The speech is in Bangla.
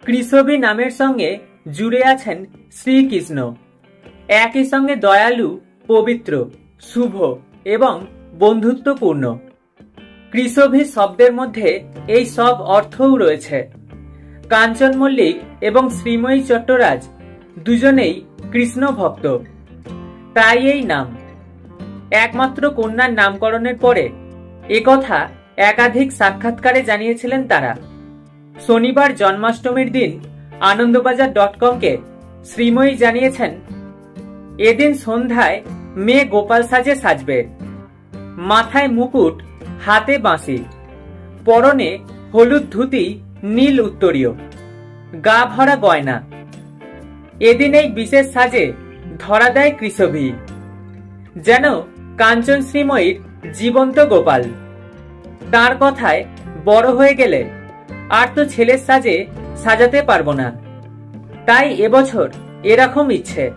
কৃষভি নামের সঙ্গে জুড়ে আছেন শ্রীকৃষ্ণ। একই সঙ্গে দয়ালু, পবিত্র, শুভ এবং বন্ধুত্বপূর্ণ। কৃষভি শব্দের মধ্যে এই সব অর্থও রয়েছে। কাঞ্চন মল্লিক এবং শ্রীময়ী চট্টরাজ দুজনেই কৃষ্ণ ভক্ত, তাই এই নাম। একমাত্র কন্যার নামকরণের পরে একথা একাধিক সাক্ষাৎকারে জানিয়েছিলেন তারা। শনিবার জন্মাষ্টমীর দিন আনন্দবাজার.com-কে শ্রীময়ী জানিয়েছেন, এদিন সন্ধ্যায় মেয়ে গোপাল সাজে সাজবে, মাথায় মুকুট, হাতে বাঁশি, পরনে হলুদ ধুতি, নীল উত্তরীয়, গা ভরা গয়না। এদিন এই বিশেষ সাজে ধরা দেয় কৃষভি, যেন কাঞ্চন শ্রীময়ীর জীবন্ত গোপাল। তার কথায় বড় হয়ে গেলে আর তো ছেলের সাজে সাজাতে পারবো না, তাই এবছর এরকম ইচ্ছে।